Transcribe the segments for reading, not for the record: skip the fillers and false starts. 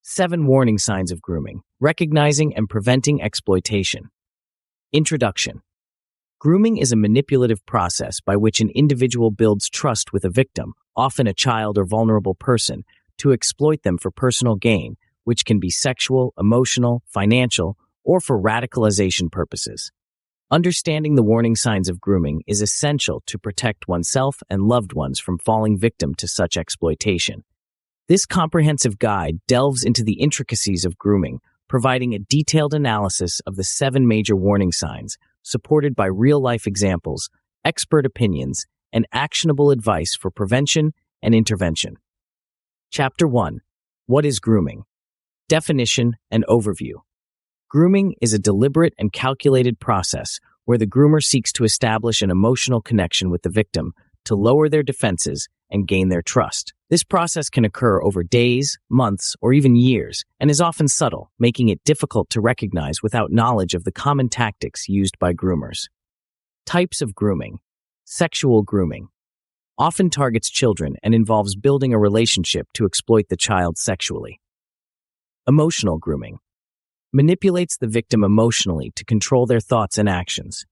7 Warning Signs of Grooming. Recognizing and Preventing Exploitation. Introduction. Grooming is a manipulative process by which an individual builds trust with a victim, often a child or vulnerable person, to exploit them for personal gain, which can be sexual, emotional, financial, or for radicalization purposes. Understanding the warning signs of grooming is essential to protect oneself and loved ones from falling victim to such exploitation. This comprehensive guide delves into the intricacies of grooming, providing a detailed analysis of the 7 major warning signs, supported by real-life examples, expert opinions, and actionable advice for prevention and intervention. Chapter 1. What is grooming? Definition and overview. Grooming is a deliberate and calculated process where the groomer seeks to establish an emotional connection with the victim to lower their defenses and gain their trust. This process can occur over days, months, or even years, and is often subtle, making it difficult to recognize without knowledge of the common tactics used by groomers. Types of grooming. Sexual grooming. Often targets children and involves building a relationship to exploit the child sexually. Emotional grooming. Manipulates the victim emotionally to control their thoughts and actions.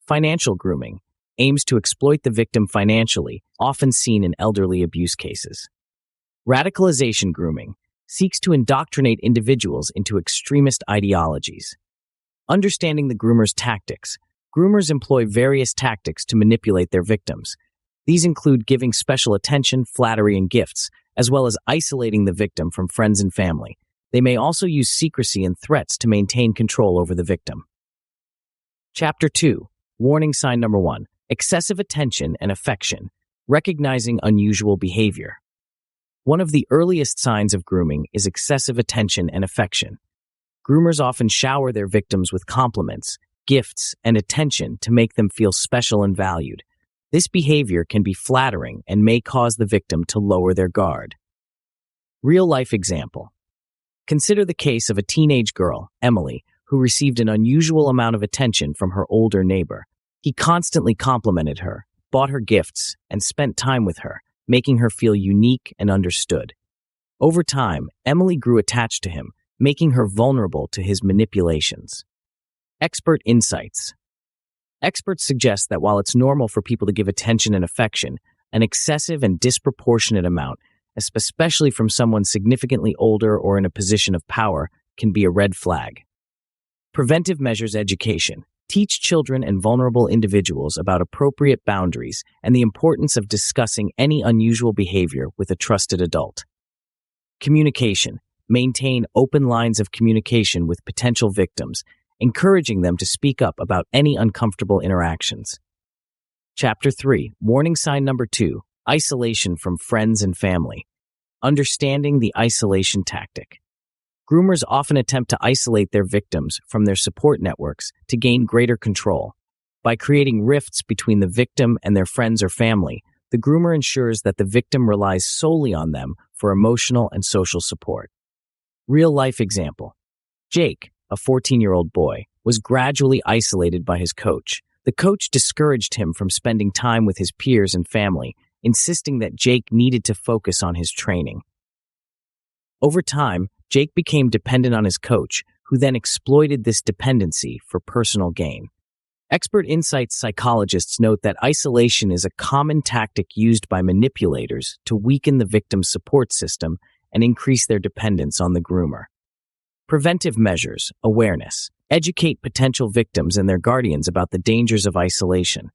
Financial grooming. Aims to exploit the victim financially, often seen in elderly abuse cases. Radicalization grooming seeks to indoctrinate individuals into extremist ideologies. Understanding the groomer's tactics. Groomers employ various tactics to manipulate their victims. These include giving special attention, flattery, and gifts, as well as isolating the victim from friends and family. They may also use secrecy and threats to maintain control over the victim. Chapter 2. Warning sign number 1. Excessive attention and affection. Recognizing unusual behavior. One of the earliest signs of grooming is excessive attention and affection. Groomers often shower their victims with compliments, gifts, and attention to make them feel special and valued. This behavior can be flattering and may cause the victim to lower their guard. Real-life example. Consider the case of a teenage girl, Emily, who received an unusual amount of attention from her older neighbor. He constantly complimented her, bought her gifts, and spent time with her, making her feel unique and understood. Over time, Emily grew attached to him, making her vulnerable to his manipulations. Expert insights. Experts suggest that while it's normal for people to give attention and affection, an excessive and disproportionate amount, especially from someone significantly older or in a position of power, can be a red flag. Preventive measures education. Teach children and vulnerable individuals about appropriate boundaries and the importance of discussing any unusual behavior with a trusted adult. Communication. Maintain open lines of communication with potential victims, encouraging them to speak up about any uncomfortable interactions. Chapter 3. Warning sign number 2. Isolation from friends and family. Understanding the isolation tactic. Groomers often attempt to isolate their victims from their support networks to gain greater control. By creating rifts between the victim and their friends or family, the groomer ensures that the victim relies solely on them for emotional and social support. Real-life example. Jake, a 14-year-old boy, was gradually isolated by his coach. The coach discouraged him from spending time with his peers and family, insisting that Jake needed to focus on his training. Over time, Jake became dependent on his coach, who then exploited this dependency for personal gain. Expert insights psychologists note that isolation is a common tactic used by manipulators to weaken the victim's support system and increase their dependence on the groomer. Preventive measures, awareness. Educate potential victims and their guardians about the dangers of isolation.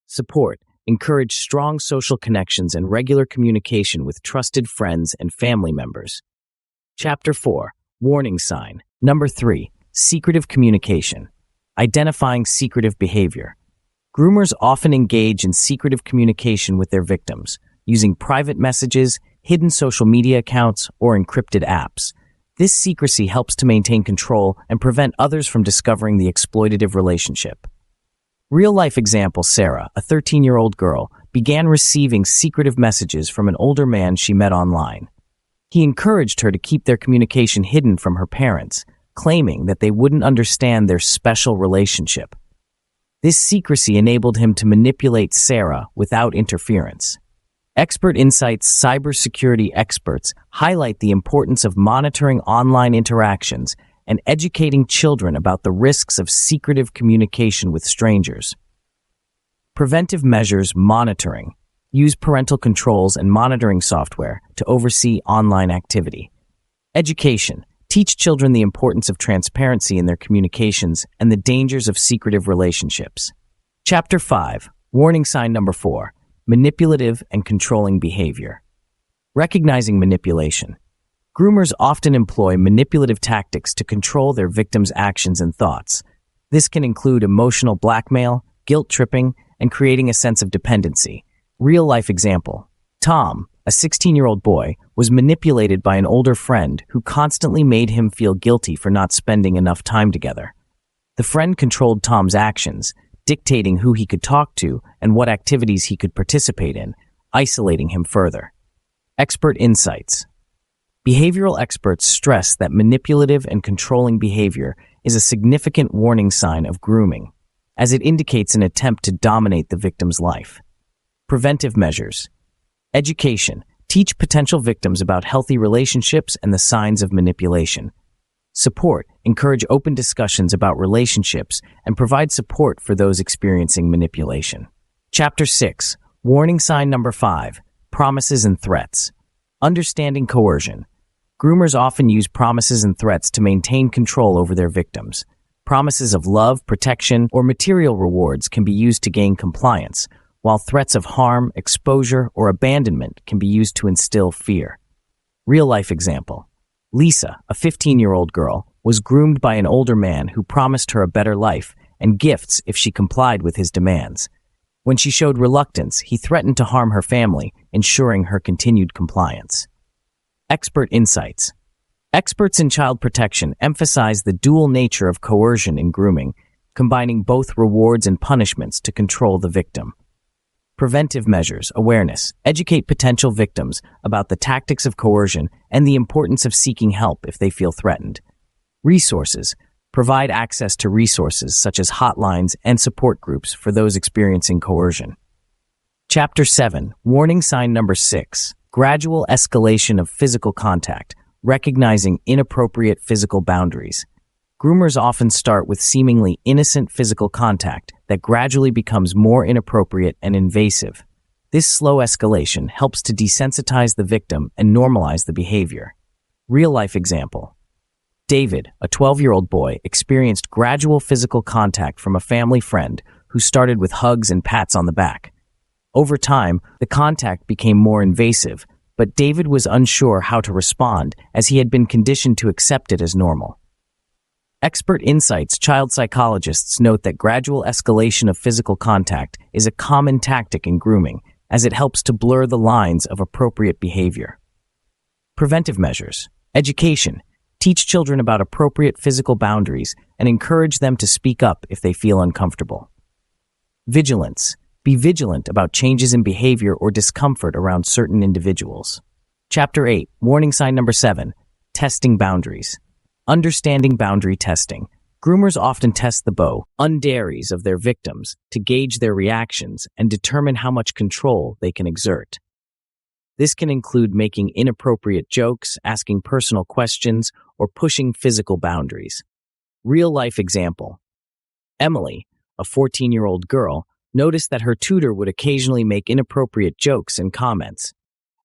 Support. Encourage strong social connections and regular communication with trusted friends and family members. Chapter 4. Warning sign. Number 3. Secretive communication. Identifying secretive behavior. Groomers often engage in secretive communication with their victims, using private messages, hidden social media accounts, or encrypted apps. This secrecy helps to maintain control and prevent others from discovering the exploitative relationship. Real-life example Sarah, a 13-year-old girl, began receiving secretive messages from an older man she met online. He encouraged her to keep their communication hidden from her parents, claiming that they wouldn't understand their special relationship. This secrecy enabled him to manipulate Sarah without interference. Expert Insights cybersecurity experts highlight the importance of monitoring online interactions and educating children about the risks of secretive communication with strangers. Preventive measures monitoring. Use parental controls and monitoring software to oversee online activity. Education. Teach children the importance of transparency in their communications and the dangers of secretive relationships. Chapter 5. Warning sign number 4. Manipulative and controlling behavior. Recognizing manipulation. Groomers often employ manipulative tactics to control their victims' actions and thoughts. This can include emotional blackmail, guilt tripping, and creating a sense of dependency. Real-life example. Tom, a 16-year-old boy, was manipulated by an older friend who constantly made him feel guilty for not spending enough time together. The friend controlled Tom's actions, dictating who he could talk to and what activities he could participate in, isolating him further. Expert insights. Behavioral experts stress that manipulative and controlling behavior is a significant warning sign of grooming, as it indicates an attempt to dominate the victim's life. Preventive measures. Education. Teach potential victims about healthy relationships and the signs of manipulation. Support. Encourage open discussions about relationships and provide support for those experiencing manipulation. Chapter 6. Warning sign number 5. Promises and threats. Understanding coercion. Groomers often use promises and threats to maintain control over their victims. Promises of love, protection, or material rewards can be used to gain compliance, while threats of harm, exposure, or abandonment can be used to instill fear. Real-life example. Lisa, a 15-year-old girl, was groomed by an older man who promised her a better life and gifts if she complied with his demands. When she showed reluctance, he threatened to harm her family, ensuring her continued compliance. Expert insights. Experts in child protection emphasize the dual nature of coercion in grooming, combining both rewards and punishments to control the victim. Preventive measures, awareness, educate potential victims about the tactics of coercion and the importance of seeking help if they feel threatened. Resources, provide access to resources such as hotlines and support groups for those experiencing coercion. Chapter 7, warning sign number 6, gradual escalation of physical contact, recognizing inappropriate physical boundaries. Groomers often start with seemingly innocent physical contact that gradually becomes more inappropriate and invasive. This slow escalation helps to desensitize the victim and normalize the behavior. Real-life example. David, a 12-year-old boy, experienced gradual physical contact from a family friend who started with hugs and pats on the back. Over time, the contact became more invasive, but David was unsure how to respond as he had been conditioned to accept it as normal. Expert insights. Child psychologists note that gradual escalation of physical contact is a common tactic in grooming, as it helps to blur the lines of appropriate behavior. Preventive measures. Education. Teach children about appropriate physical boundaries and encourage them to speak up if they feel uncomfortable. Vigilance. Be vigilant about changes in behavior or discomfort around certain individuals. Chapter 8. Warning sign number 7. Testing boundaries. Understanding boundary testing. Groomers often test the boundaries of their victims to gauge their reactions and determine how much control they can exert. This can include making inappropriate jokes, asking personal questions, or pushing physical boundaries. Real-life example. Emily, a 14-year-old girl, noticed that her tutor would occasionally make inappropriate jokes and comments.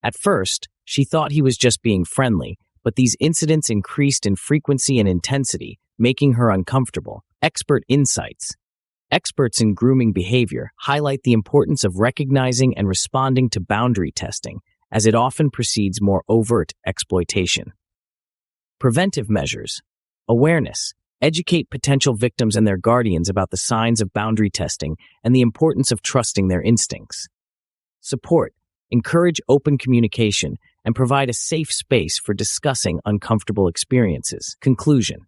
At first, she thought he was just being friendly, but these incidents increased in frequency and intensity, making her uncomfortable. Expert insights. Experts in grooming behavior highlight the importance of recognizing and responding to boundary testing, as it often precedes more overt exploitation. Preventive measures. Awareness. Educate potential victims and their guardians about the signs of boundary testing and the importance of trusting their instincts. Support. Encourage open communication and provide a safe space for discussing uncomfortable experiences. Conclusion.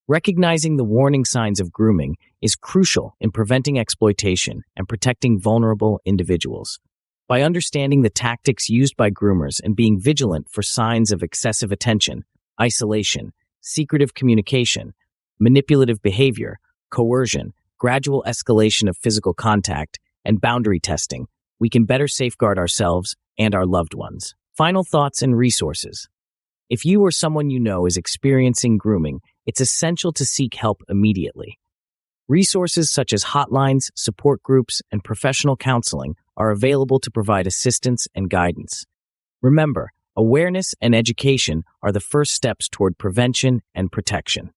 Recognizing the warning signs of grooming is crucial in preventing exploitation and protecting vulnerable individuals. By understanding the tactics used by groomers and being vigilant for signs of excessive attention, isolation, secretive communication, manipulative behavior, coercion, gradual escalation of physical contact, and boundary testing, we can better safeguard ourselves and our loved ones. Final thoughts and resources. If you or someone you know is experiencing grooming, it's essential to seek help immediately. Resources such as hotlines, support groups, and professional counseling are available to provide assistance and guidance. Remember, awareness and education are the first steps toward prevention and protection.